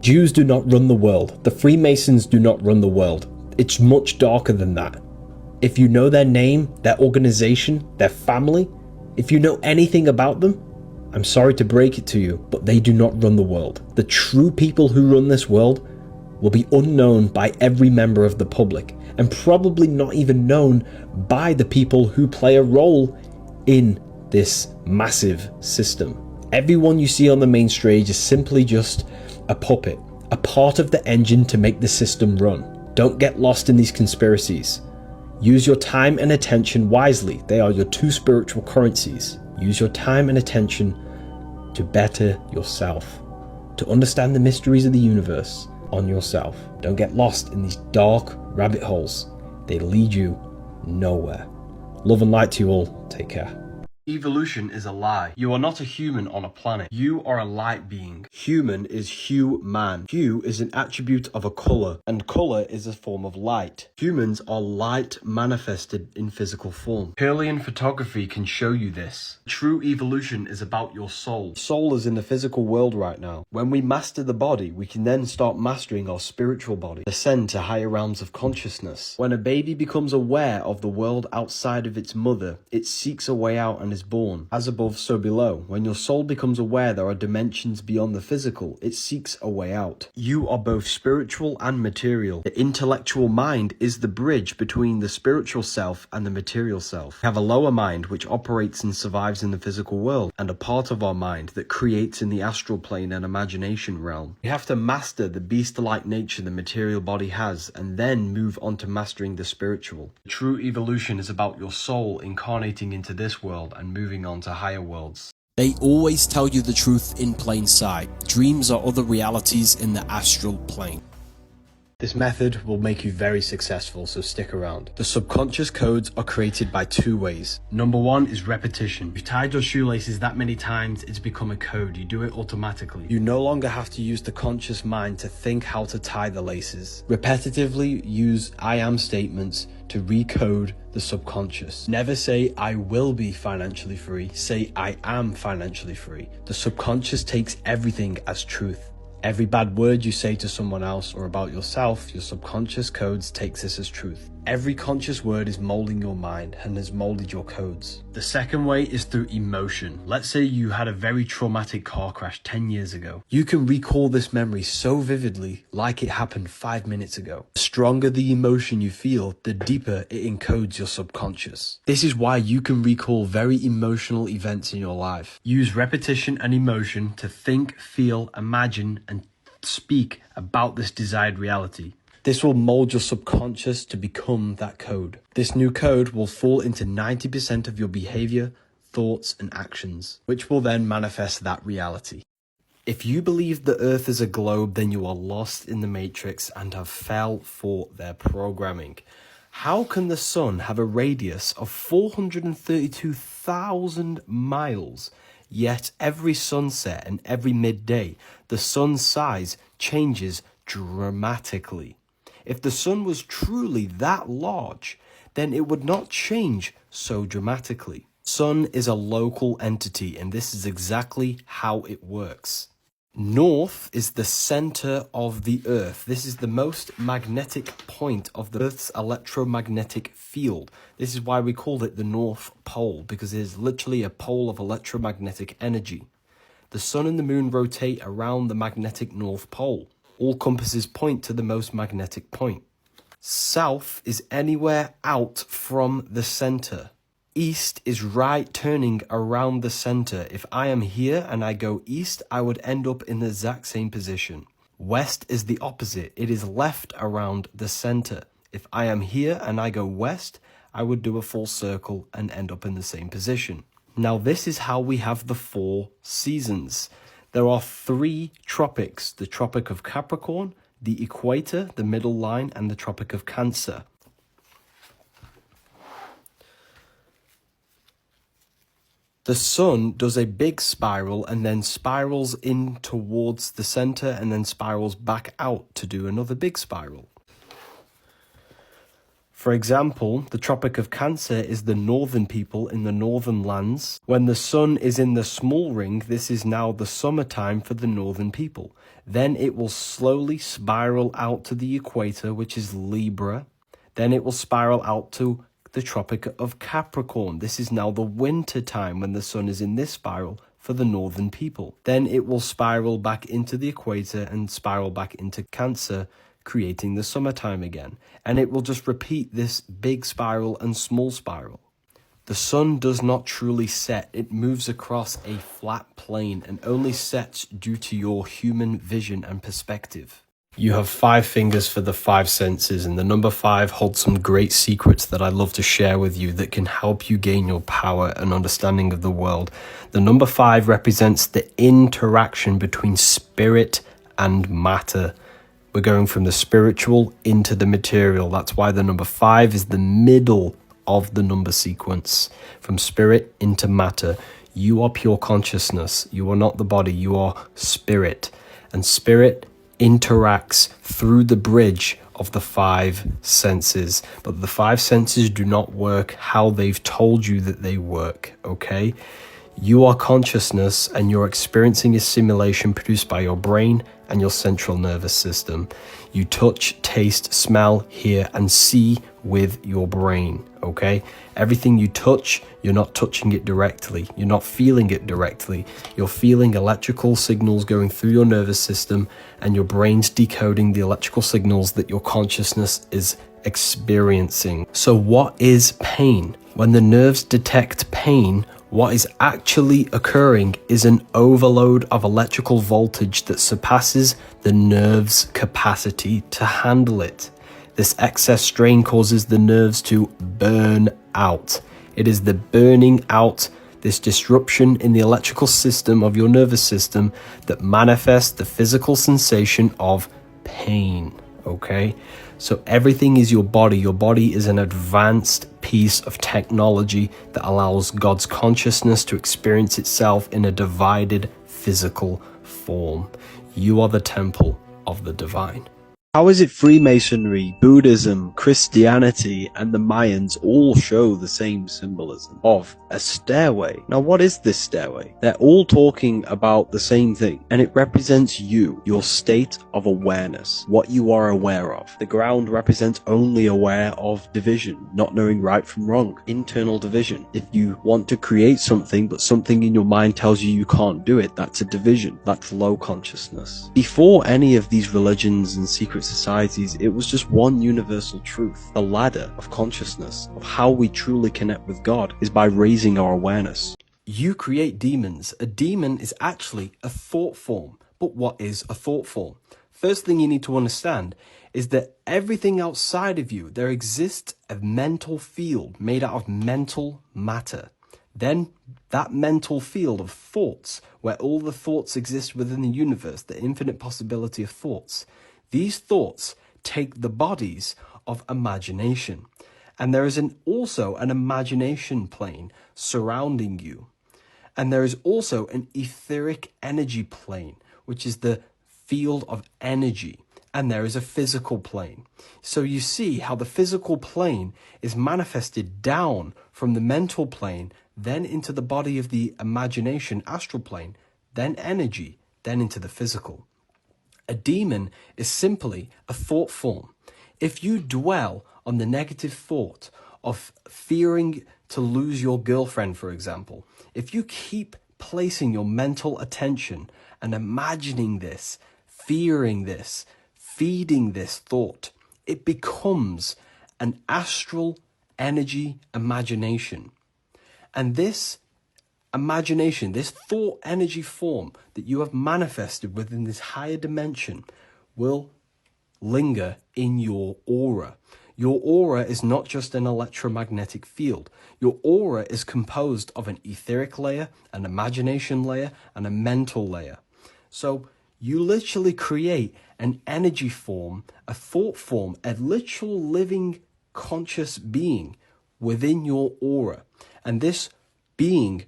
Jews do not run the world. The Freemasons do not run the world. It's much darker than that. If you know their name, their organization, their family, if you know anything about them, I'm sorry to break it to you, but they do not run the world. The true people who run this world will be unknown by every member of the public, and probably not even known by the people who play a role in this massive system. Everyone you see on the main stage is simply just a puppet, a part of the engine to make the system run. Don't get lost in these conspiracies. Use your time and attention wisely. They are your two spiritual currencies. Use your time and attention to better yourself, to understand the mysteries of the universe on yourself. Don't get lost in these dark rabbit holes. They lead you nowhere. Love and light to you all. Take care. Evolution is a lie. You are not a human on a planet. You are a light being. Human is hue-man. Hue is an attribute of a color, and color is a form of light. Humans are light manifested in physical form. Kirlian photography can show you this. True evolution is about your soul. Soul is in the physical world right now. When we master the body, we can then start mastering our spiritual body, ascend to higher realms of consciousness. When a baby becomes aware of the world outside of its mother, it seeks a way out and is born. As above, so below. When your soul becomes aware there are dimensions beyond the physical, it seeks a way out. You are both spiritual and material. The intellectual mind is the bridge between the spiritual self and the material self. We have a lower mind which operates and survives in the physical world, and a part of our mind that creates in the astral plane and imagination realm. We have to master the beast-like nature the material body has, and then move on to mastering the spiritual. True evolution is about your soul incarnating into this world and moving on to higher worlds. They always tell you the truth in plain sight. Dreams are other realities in the astral plane. This method will make you very successful, so stick around. The subconscious codes are created by two ways. Number one is repetition. You tied your shoelaces that many times, it's become a code. You do it automatically. You no longer have to use the conscious mind to think how to tie the laces. Repetitively use I am statements to recode the subconscious. Never say I will be financially free, say I am financially free. The subconscious takes everything as truth. Every bad word you say to someone else or about yourself, your subconscious codes takes this as truth. Every conscious word is molding your mind and has molded your codes. The second way is through emotion. Let's say you had a very traumatic car crash 10 years ago. You can recall this memory so vividly, like it happened 5 minutes ago. The stronger the emotion you feel, the deeper it encodes your subconscious. This is why you can recall very emotional events in your life. Use repetition and emotion to think, feel, imagine, and speak about this desired reality. This will mold your subconscious to become that code. This new code will fall into 90% of your behavior, thoughts, and actions, which will then manifest that reality. If you believe the earth is a globe, then you are lost in the matrix and have fell for their programming. How can the sun have a radius of 432,000 miles? Yet every sunset and every midday, the sun's size changes dramatically. If the sun was truly that large, then it would not change so dramatically. Sun is a local entity, and this is exactly how it works. North is the center of the earth. This is the most magnetic point of the earth's electromagnetic field. This is why we call it the North Pole, because it is literally a pole of electromagnetic energy. The sun and the moon rotate around the magnetic North Pole. All compasses point to the most magnetic point. South is anywhere out from the center. East is right turning around the center. If I am here and I go east, I would end up in the exact same position. West is the opposite. It is left around the center. If I am here and I go west, I would do a full circle and end up in the same position. Now this is how we have the 4 seasons. There are 3 tropics: the Tropic of Capricorn, the Equator, the middle line, and the Tropic of Cancer. The sun does a big spiral and then spirals in towards the center and then spirals back out to do another big spiral. For example, the Tropic of Cancer is the northern people in the northern lands. When the sun is in the small ring, this is now the summertime for the northern people. Then it will slowly spiral out to the equator, which is Libra. Then it will spiral out to the Tropic of Capricorn. This is now the winter time when the sun is in this spiral for the northern people. Then it will spiral back into the equator and spiral back into Cancer, creating the summertime again. And it will just repeat this big spiral and small spiral. The sun does not truly set. It moves across a flat plane and only sets due to your human vision and perspective. You have 5 fingers for the 5 senses, and the number 5 holds some great secrets that I love to share with you that can help you gain your power and understanding of the world. The number 5 represents the interaction between spirit and matter. We're going from the spiritual into the material. That's why the number 5 is the middle of the number sequence. From spirit into matter. You are pure consciousness. You are not the body. You are spirit. And spirit interacts through the bridge of the 5 senses. But the 5 senses do not work how they've told you that they work, okay? You are consciousness, and you're experiencing a simulation produced by your brain and your central nervous system. You touch, taste, smell, hear, and see with your brain, okay? Everything you touch, you're not touching it directly. You're not feeling it directly. You're feeling electrical signals going through your nervous system, and your brain's decoding the electrical signals that your consciousness is experiencing. So what is pain? When the nerves detect pain, what is actually occurring is an overload of electrical voltage that surpasses the nerve's capacity to handle it. This excess strain causes the nerves to burn out. It is the burning out, this disruption in the electrical system of your nervous system, that manifests the physical sensation of pain, okay? So everything is your body. Your body is an advanced piece of technology that allows God's consciousness to experience itself in a divided physical form. You are the temple of the divine. How is it Freemasonry, Buddhism, Christianity, and the Mayans all show the same symbolism of a stairway? Now, what is this stairway? They're all talking about the same thing, and it represents you, your state of awareness, what you are aware of. The ground represents only aware of division, not knowing right from wrong, internal division. If you want to create something, but something in your mind tells you you can't do it, that's a division. That's low consciousness. Before any of these religions and secret societies, it was just one universal truth. The ladder of consciousness, of how we truly connect with God, is by raising our awareness. You create demons. A demon is actually a thought form. But what is a thought form? First thing you need to understand is that everything outside of you, there exists a mental field made out of mental matter. Then that mental field of thoughts, where all the thoughts exist within the universe, the infinite possibility of thoughts, these thoughts take the bodies of imagination. And there is also an imagination plane surrounding you. And there is also an etheric energy plane, which is the field of energy. And there is a physical plane. So you see how the physical plane is manifested down from the mental plane, then into the body of the imagination astral plane, then energy, then into the physical. A demon is simply a thought form. If you dwell on the negative thought of fearing to lose your girlfriend, for example, if you keep placing your mental attention and imagining this, fearing this, feeding this thought, it becomes an astral energy imagination. And this imagination, this thought energy form that you have manifested within this higher dimension will linger in your aura. Your aura is not just an electromagnetic field. Your aura is composed of an etheric layer, an imagination layer, and a mental layer. So you literally create an energy form, a thought form, a literal living conscious being within your aura. And this being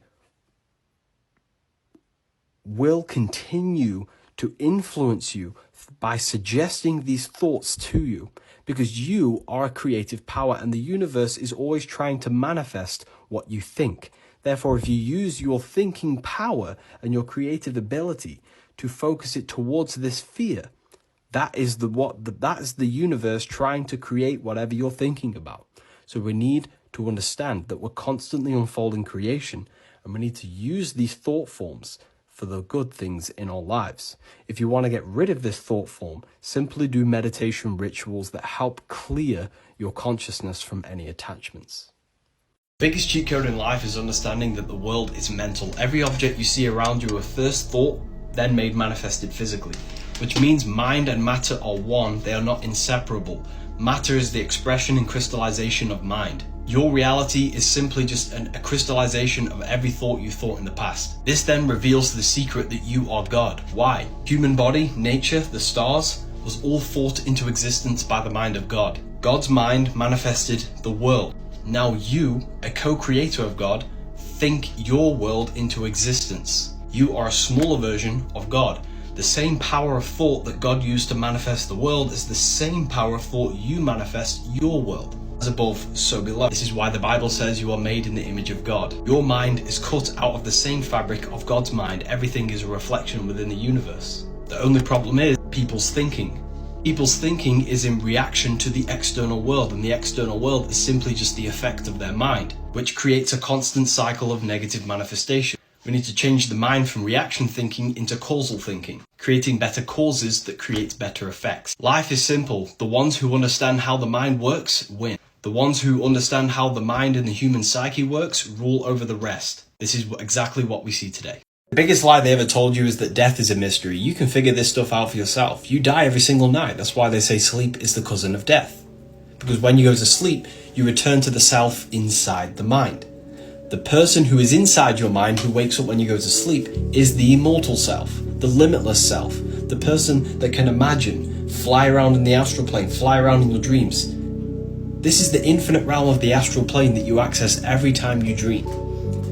will continue to influence you by suggesting these thoughts to you, because you are a creative power and the universe is always trying to manifest what you think. Therefore, if you use your thinking power and your creative ability to focus it towards this fear, that is the universe trying to create whatever you're thinking about. So we need to understand that we're constantly unfolding creation, and we need to use these thought forms for the good things in our lives. If you want to get rid of this thought form, simply do meditation rituals that help clear your consciousness from any attachments. The biggest cheat code in life is understanding that the world is mental. Every object you see around you are first thought, then made manifested physically, which means mind and matter are one. They are not inseparable. Matter is the expression and crystallization of mind. Your reality is simply just a crystallization of every thought you thought in the past. This then reveals the secret that you are God. Why? Human body, nature, the stars, was all thought into existence by the mind of God. God's mind manifested the world. Now you, a co-creator of God, think your world into existence. You are a smaller version of God. The same power of thought that God used to manifest the world is the same power of thought you manifest your world. As above, so below. This is why the Bible says you are made in the image of God. Your mind is cut out of the same fabric of God's mind. Everything is a reflection within the universe. The only problem is people's thinking. People's thinking is in reaction to the external world, and the external world is simply just the effect of their mind, which creates a constant cycle of negative manifestation. We need to change the mind from reaction thinking into causal thinking, creating better causes that create better effects. Life is simple. The ones who understand how the mind works win. The ones who understand how the mind and the human psyche works rule over the rest. This is exactly what we see today. The biggest lie they ever told you is that death is a mystery. You can figure this stuff out for yourself. You die every single night. That's why they say sleep is the cousin of death. Because when you go to sleep, you return to the self inside the mind. The person who is inside your mind, who wakes up when you go to sleep, is the immortal self, the limitless self, the person that can imagine, fly around in the astral plane, fly around in your dreams. This is the infinite realm of the astral plane that you access every time you dream.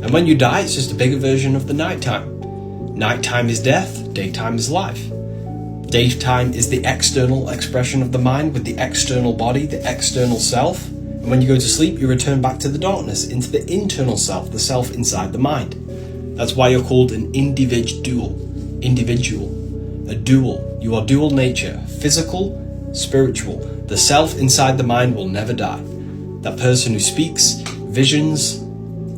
And when you die, it's just a bigger version of the nighttime. Nighttime is death, daytime is life. Daytime is the external expression of the mind with the external body, the external self. And when you go to sleep, you return back to the darkness, into the internal self, the self inside the mind. That's why you're called an individual. A dual. You are dual nature, physical, spiritual. The self inside the mind will never die. That person who speaks visions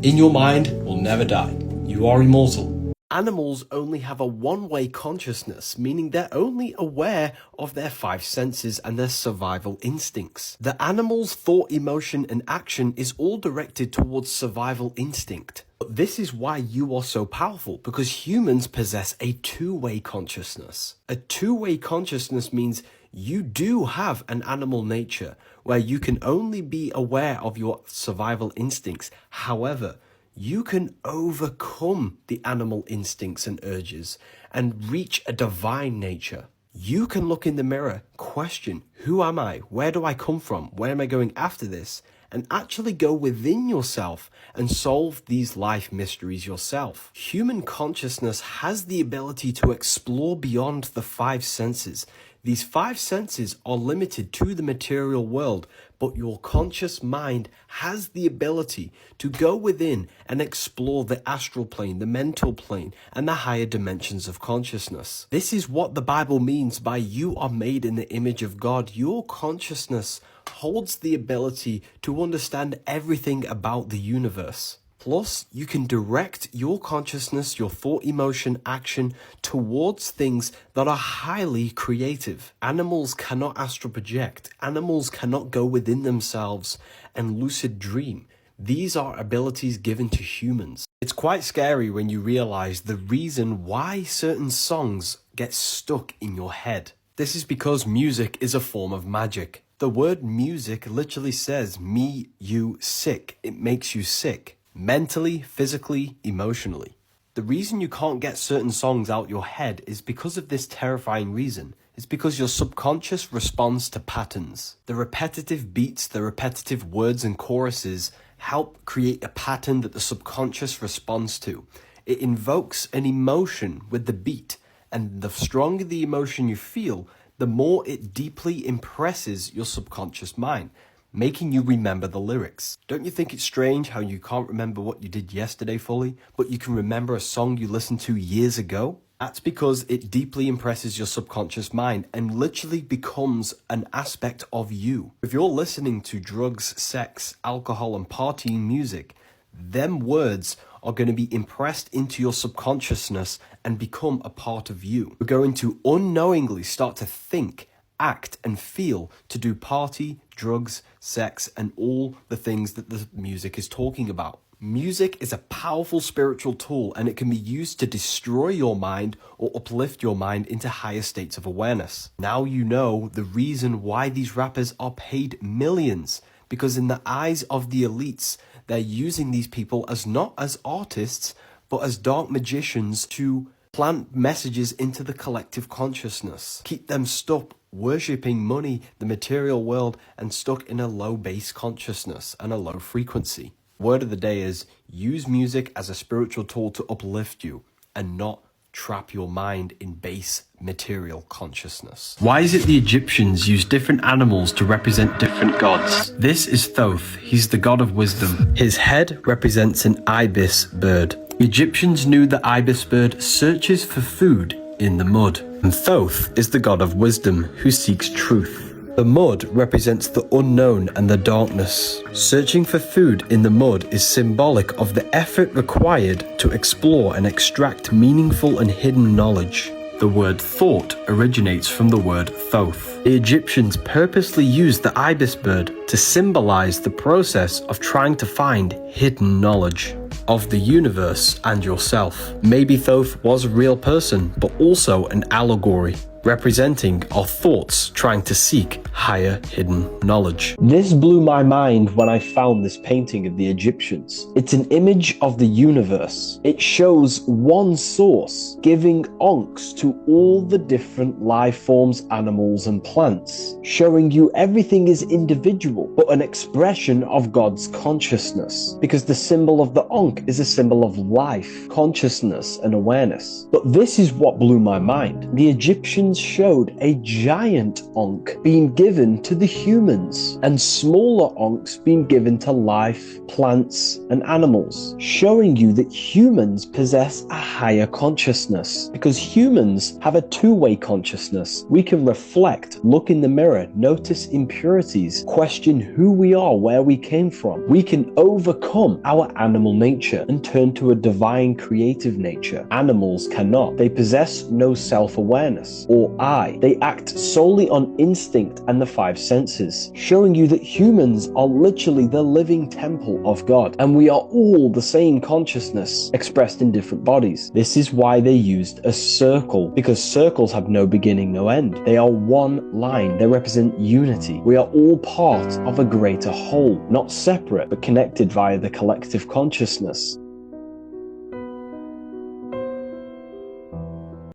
in your mind will never die. You are immortal. Animals only have a one-way consciousness, meaning they're only aware of their five senses and their survival instincts. The animal's thought, emotion, and action is all directed towards survival instinct. But this is why you are so powerful, because humans possess a two-way consciousness. A two-way consciousness means you do have an animal nature where you can only be aware of your survival instincts. However, you can overcome the animal instincts and urges and reach a divine nature. You can look in the mirror, question, who am I? Where do I come from? Where am I going after this? And actually go within yourself and solve these life mysteries yourself. Human consciousness has the ability to explore beyond the five senses. These five senses are limited to the material world, but your conscious mind has the ability to go within and explore the astral plane, the mental plane, and the higher dimensions of consciousness. This is what the Bible means by you are made in the image of God. Your consciousness holds the ability to understand everything about the universe. Plus, you can direct your consciousness, your thought, emotion, action towards things that are highly creative. Animals cannot astral project. Animals cannot go within themselves and lucid dream. These are abilities given to humans. It's quite scary when you realize the reason why certain songs get stuck in your head. This is because music is a form of magic. The word music literally says me, you, sick. It makes you sick. Mentally, physically, emotionally. The reason you can't get certain songs out your head is because of this terrifying reason. It's because your subconscious responds to patterns. The repetitive beats, the repetitive words and choruses help create a pattern that the subconscious responds to. It invokes an emotion with the beat, And the stronger the emotion you feel, the more it deeply impresses your subconscious mind, making you remember the lyrics. Don't you think it's strange how you can't remember what you did yesterday fully, but you can remember a song you listened to years ago? That's because it deeply impresses your subconscious mind and literally becomes an aspect of you. If you're listening to drugs, sex, alcohol, and partying music, them words are going to be impressed into your subconsciousness and become a part of you. You're going to unknowingly start to think, act, and feel to do party, drugs, sex, and all the things that the music is talking about. Music is a powerful spiritual tool, and it can be used to destroy your mind or uplift your mind into higher states of awareness. Now you know the reason why these rappers are paid millions, because in the eyes of the elites, they're using these people as not as artists, but as dark magicians to plant messages into the collective consciousness, keep them stuck worshipping money, the material world, and stuck in a low base consciousness and a low frequency. Word of the day is, use music as a spiritual tool to uplift you and not trap your mind in base material consciousness. Why is it the Egyptians used different animals to represent different gods? This is Thoth. He's the god of wisdom. His head represents an ibis bird. Egyptians knew the ibis bird searches for food in the mud. And Thoth is the god of wisdom who seeks truth. The mud represents the unknown and the darkness. Searching for food in the mud is symbolic of the effort required to explore and extract meaningful and hidden knowledge. The word thought originates from the word Thoth. The Egyptians purposely used the ibis bird to symbolize the process of trying to find hidden knowledge of the universe and yourself. Maybe Thoth was a real person, but also an allegory, representing our thoughts trying to seek higher hidden knowledge. This blew my mind when I found this painting of the Egyptians. It's an image of the universe. It shows one source giving onks to all the different life forms, animals, and plants, showing you everything is individual, but an expression of God's consciousness, because the symbol of the onk is a symbol of life, consciousness, and awareness. But this is what blew my mind. The Egyptians showed a giant onk being given to the humans and smaller onks being given to life, plants, and animals, showing you that humans possess a higher consciousness, because humans have a two-way consciousness. We can reflect, look in the mirror, notice impurities, question who we are, where we came from. We can overcome our animal nature and turn to a divine creative nature. Animals cannot. They possess no self-awareness or I. They act solely on instinct and the five senses, showing you that humans are literally the living temple of God, and we are all the same consciousness expressed in different bodies. This is why they used a circle, because circles have no beginning, no end. They are one line. They represent unity. We are all part of a greater whole, not separate, but connected via the collective consciousness.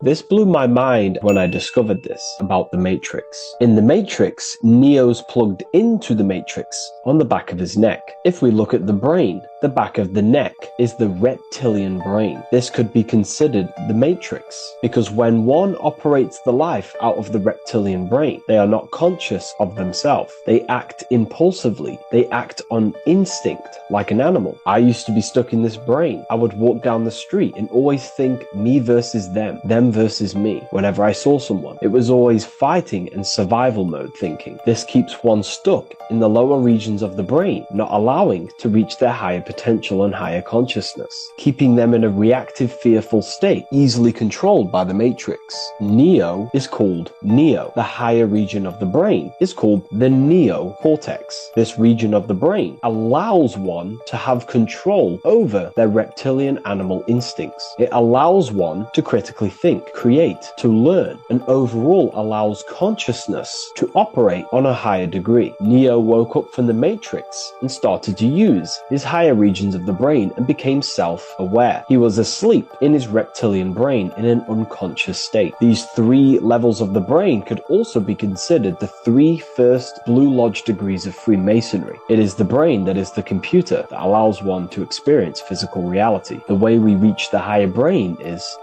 This blew my mind when I discovered this about the Matrix. In the Matrix, Neo's plugged into the Matrix on the back of his neck. If we look at the brain, the back of the neck is the reptilian brain. This could be considered the Matrix, because when one operates the life out of the reptilian brain, they are not conscious of themselves. They act impulsively. They act on instinct, like an animal. I used to be stuck in this brain. I would walk down the street and always think me versus them versus me. Whenever I saw someone, it was always fighting and survival mode thinking. This keeps one stuck in the lower regions of the brain, not allowing to reach their higher potential and higher consciousness, keeping them in a reactive, fearful state, easily controlled by the Matrix. Neo is called Neo. The higher region of the brain is called the neocortex. This region of the brain allows one to have control over their reptilian animal instincts. It allows one to critically think, create, to learn, and overall allows consciousness to operate on a higher degree. Neo woke up from the Matrix and started to use his higher regions of the brain and became self-aware. He was asleep in his reptilian brain in an unconscious state. These three levels of the brain could also be considered the three first Blue Lodge degrees of Freemasonry. It is the brain that is the computer that allows one to experience physical reality. The way we reach the higher brain is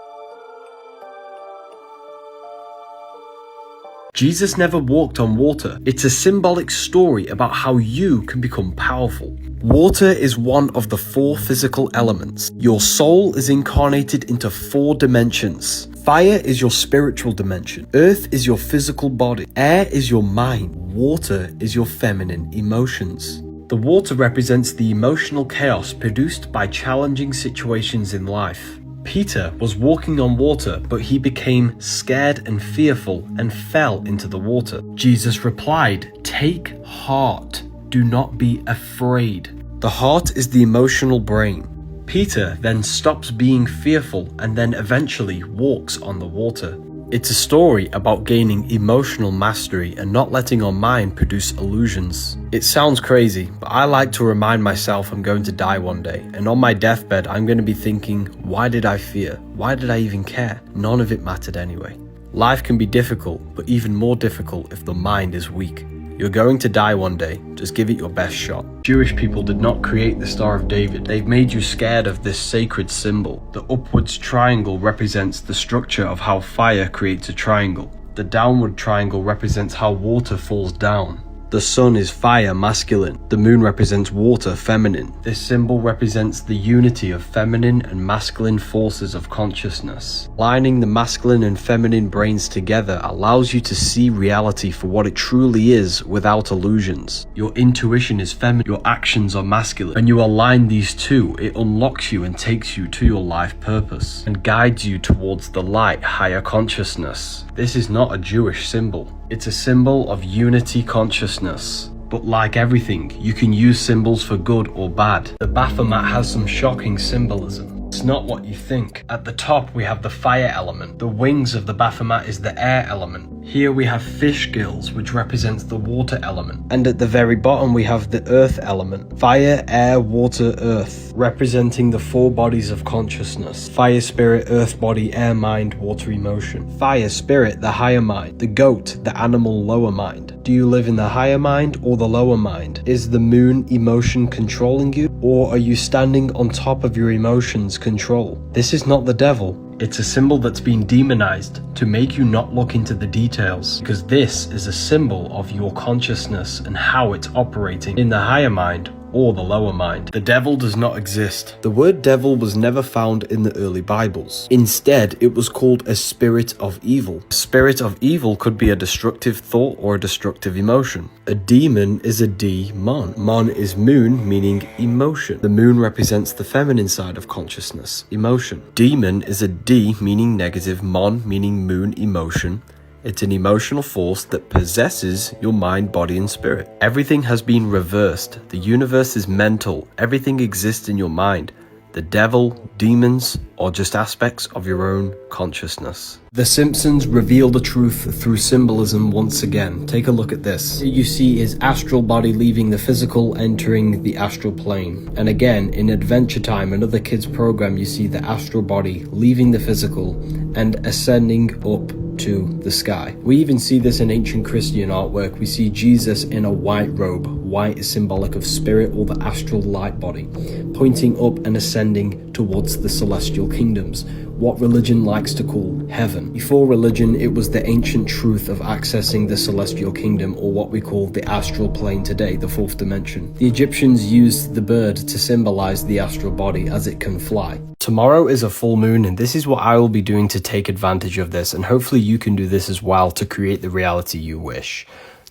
Jesus never walked on water. It's a symbolic story about how you can become powerful. Water is one of the 4 physical elements. Your soul is incarnated into 4 dimensions. Fire is your spiritual dimension. Earth is your physical body. Air is your mind. Water is your feminine emotions. The water represents the emotional chaos produced by challenging situations in life. Peter was walking on water, but he became scared and fearful and fell into the water. Jesus replied, "Take heart. Do not be afraid." The heart is the emotional brain. Peter then stops being fearful and then eventually walks on the water. It's a story about gaining emotional mastery and not letting our mind produce illusions. It sounds crazy, but I like to remind myself I'm going to die one day, and on my deathbed I'm going to be thinking, why did I fear? Why did I even care? None of it mattered anyway. Life can be difficult, but even more difficult if the mind is weak. You're going to die one day, just give it your best shot. Jewish people did not create the Star of David. They've made you scared of this sacred symbol. The upwards triangle represents the structure of how fire creates a triangle. The downward triangle represents how water falls down. The sun is fire, masculine. The moon represents water, feminine. This symbol represents the unity of feminine and masculine forces of consciousness. Lining the masculine and feminine brains together allows you to see reality for what it truly is without illusions. Your intuition is feminine, your actions are masculine. When you align these two, it unlocks you and takes you to your life purpose and guides you towards the light, higher consciousness. This is not a Jewish symbol. It's a symbol of unity consciousness. But like everything, you can use symbols for good or bad. The Baphomet has some shocking symbolism. It's not what you think. At the top we have the fire element. The wings of the Baphomet is the air element. Here we have fish gills, which represents the water element. And at the very bottom we have the earth element. Fire, air, water, earth, representing the 4 bodies of consciousness. Fire, spirit, earth body, air mind, water emotion. Fire, spirit, the higher mind. The goat, the animal lower mind. Do you live in the higher mind or the lower mind? Is the moon emotion controlling you? Or are you standing on top of your emotions' control? This is not the devil. It's a symbol that's been demonized to make you not look into the details, because this is a symbol of your consciousness and how it's operating in the higher mind or the lower mind. The devil does not exist. The word devil was never found in the early Bibles. Instead, it was called a spirit of evil. A spirit of evil could be a destructive thought or a destructive emotion. A demon is a demon. Mon is moon, meaning emotion. The moon represents the feminine side of consciousness, emotion. Demon is a D, meaning negative, mon, meaning moon, emotion. It's an emotional force that possesses your mind, body, and spirit. Everything has been reversed. The universe is mental. Everything exists in your mind. The devil, demons, or just aspects of your own consciousness. The Simpsons reveal the truth through symbolism once again. Take a look at this. Here you see his astral body leaving the physical, entering the astral plane. And again, in Adventure Time, another kids program, you see the astral body leaving the physical and ascending up to the sky. We even see this in ancient Christian artwork. We see Jesus in a white robe. White is symbolic of spirit or the astral light body, pointing up and ascending towards the celestial kingdoms, what religion likes to call heaven. Before religion, it was the ancient truth of accessing the celestial kingdom, or what we call the astral plane today, the 4th dimension. The Egyptians used the bird to symbolize the astral body as it can fly. Tomorrow is a full moon, and this is what I will be doing to take advantage of this, and hopefully you can do this as well to create the reality you wish.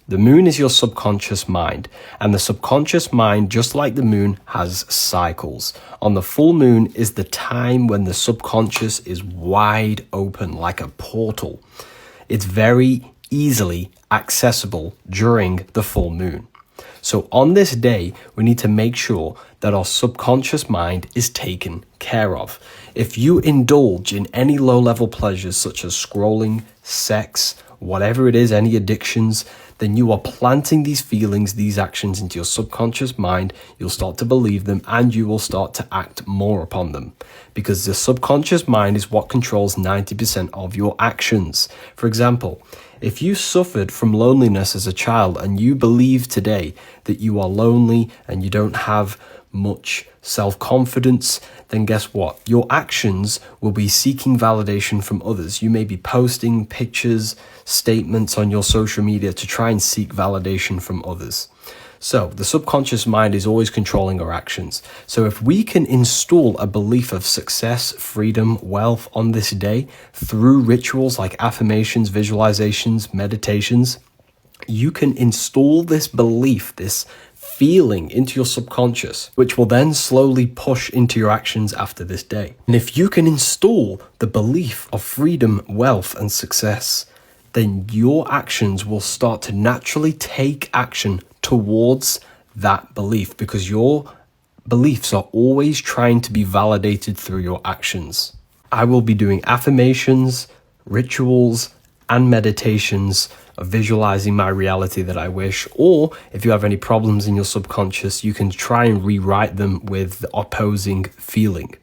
The moon is your subconscious mind, and the subconscious mind, just like the moon, has cycles. On the full moon is the time when the subconscious is wide open like a portal. It's very easily accessible during the full moon. So on this day, we need to make sure that our subconscious mind is taken care of. If you indulge in any low-level pleasures such as scrolling, sex, whatever it is, any addictions, then you are planting these feelings, these actions into your subconscious mind. You'll start to believe them and you will start to act more upon them, because the subconscious mind is what controls 90% of your actions. For example, if you suffered from loneliness as a child and you believe today that you are lonely and you don't have much self-confidence, then guess what? Your actions will be seeking validation from others. You may be posting pictures, statements on your social media to try and seek validation from others. So the subconscious mind is always controlling our actions. So if we can install a belief of success, freedom, wealth on this day through rituals like affirmations, visualizations, meditations, you can install this belief, this feeling into your subconscious, which will then slowly push into your actions after this day. And if you can install the belief of freedom, wealth, and success, then your actions will start to naturally take action towards that belief, because your beliefs are always trying to be validated through your actions. I will be doing affirmations, rituals, and meditations of visualizing my reality that I wish, or if you have any problems in your subconscious, you can try and rewrite them with the opposing feeling.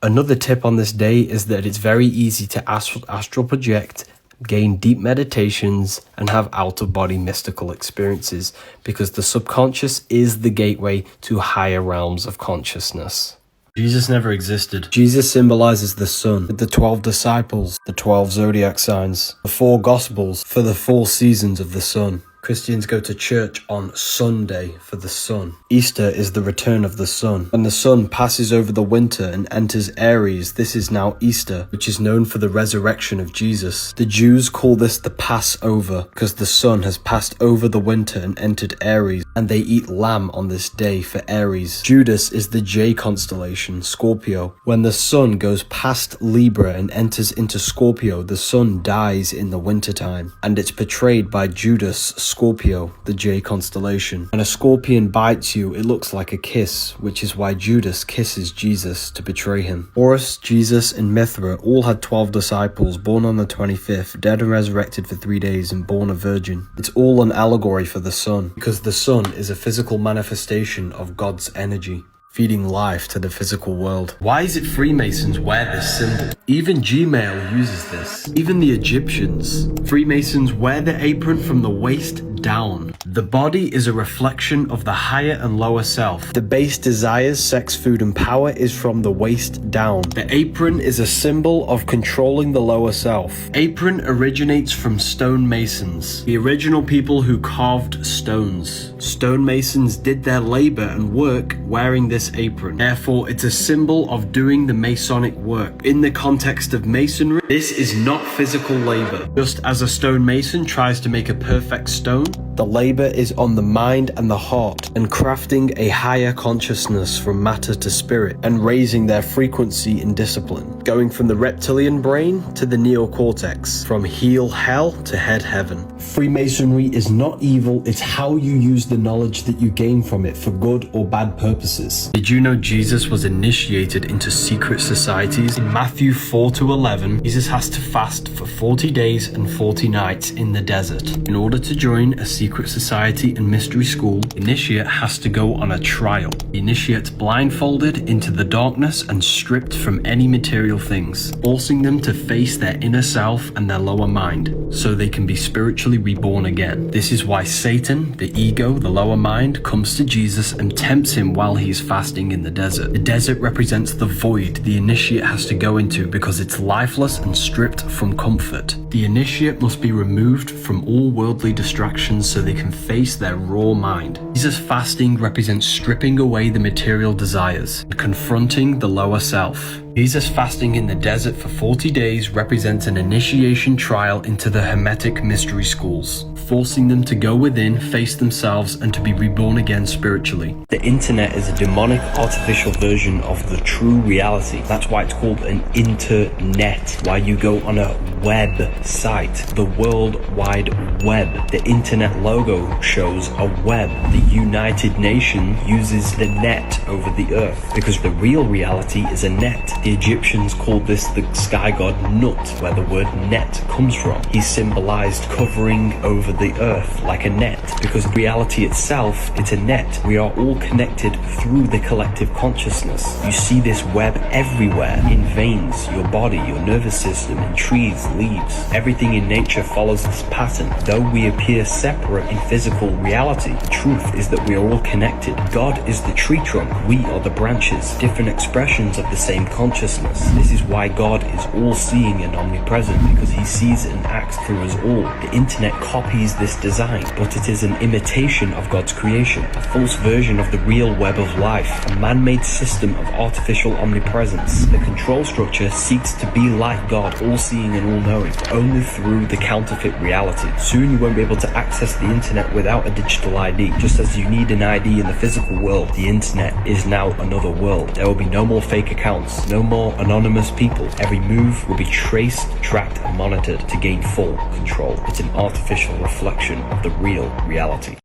Another tip on this day is that it's very easy to astral project, gain deep meditations, and have out-of-body mystical experiences, because the subconscious is the gateway to higher realms of consciousness. Jesus never existed. Jesus symbolizes the sun, with the 12 disciples, the 12 zodiac signs, the 4 gospels for the 4 seasons of the sun. Christians go to church on Sunday for the sun. Easter is the return of the sun. When the sun passes over the winter and enters Aries, this is now Easter, which is known for the resurrection of Jesus. The Jews call this the Passover, because the sun has passed over the winter and entered Aries, and they eat lamb on this day for Aries. Judas is the J constellation, Scorpio. When the sun goes past Libra and enters into Scorpio, the sun dies in the wintertime, and it's portrayed by Judas, Scorpio, the J constellation. When a scorpion bites you, it looks like a kiss, which is why Judas kisses Jesus to betray him. Horus, Jesus, and Mithra all had 12 disciples, born on the 25th, dead and resurrected for 3 days, and born a virgin. It's all an allegory for the sun, because the sun is a physical manifestation of God's energy, feeding life to the physical world. Why is it Freemasons wear this symbol? Even Gmail uses this. Even the Egyptians. Freemasons wear the apron from the waist down. The body is a reflection of the higher and lower self. The base desires, sex, food, and power is from the waist down. The apron is a symbol of controlling the lower self. Apron originates from stonemasons, the original people who carved stones. Stonemasons did their labor and work wearing this apron. Therefore, it's a symbol of doing the Masonic work. In the context of Masonry, this is not physical labor. Just as a stonemason tries to make a perfect stone, the labor is on the mind and the heart, and crafting a higher consciousness from matter to spirit, and raising their frequency in discipline, going from the reptilian brain to the neocortex, from heel hell to head heaven. Freemasonry is not evil, it's how you use the knowledge that you gain from it for good or bad purposes. Did you know Jesus was initiated into secret societies? In Matthew 4-11, Jesus has to fast for 40 days and 40 nights in the desert. In order to join a secret society and mystery school, the initiate has to go on a trial. The initiate's blindfolded into the darkness and stripped from any material things, forcing them to face their inner self and their lower mind, so they can be spiritually reborn again. This is why Satan, the ego, the lower mind, comes to Jesus and tempts him while he's fasting in the desert. The desert represents the void the initiate has to go into because it's lifeless and stripped from comfort. The initiate must be removed from all worldly distractions so they can face their raw mind. Jesus' fasting represents stripping away the material desires and confronting the lower self. Jesus fasting in the desert for 40 days represents an initiation trial into the Hermetic mystery schools, forcing them to go within, face themselves, and to be reborn again spiritually. The internet is a demonic artificial version of the true reality. That's why it's called an internet. Why you go on a web site, the World Wide Web. The internet logo shows a web. The United Nations uses the net over the earth, because the real reality is a net. The Egyptians called this the sky god Nut, where the word net comes from. He symbolized covering over the earth like a net, because reality itself, it's a net. We are all connected through the collective consciousness. You see this web everywhere, in veins, your body, your nervous system, in trees, leaves. Everything in nature follows this pattern. Though we appear separate in physical reality, the truth is that we are all connected. God is the tree trunk, we are the branches, different expressions of the same consciousness. This is why God is all-seeing and omnipresent, because he sees and acts through us all. The internet copies this design, but it is an imitation of God's creation, a false version of the real web of life, a man-made system of artificial omnipresence. The control structure seeks to be like God, all-seeing and all-knowing, but only through the counterfeit reality. Soon you won't be able to access the internet without a digital ID. Just as you need an ID in the physical world, the internet is now another world. There will be no more fake accounts, no more anonymous people. Every move will be traced, tracked and monitored to gain full control. It's an artificial reflection of the real reality.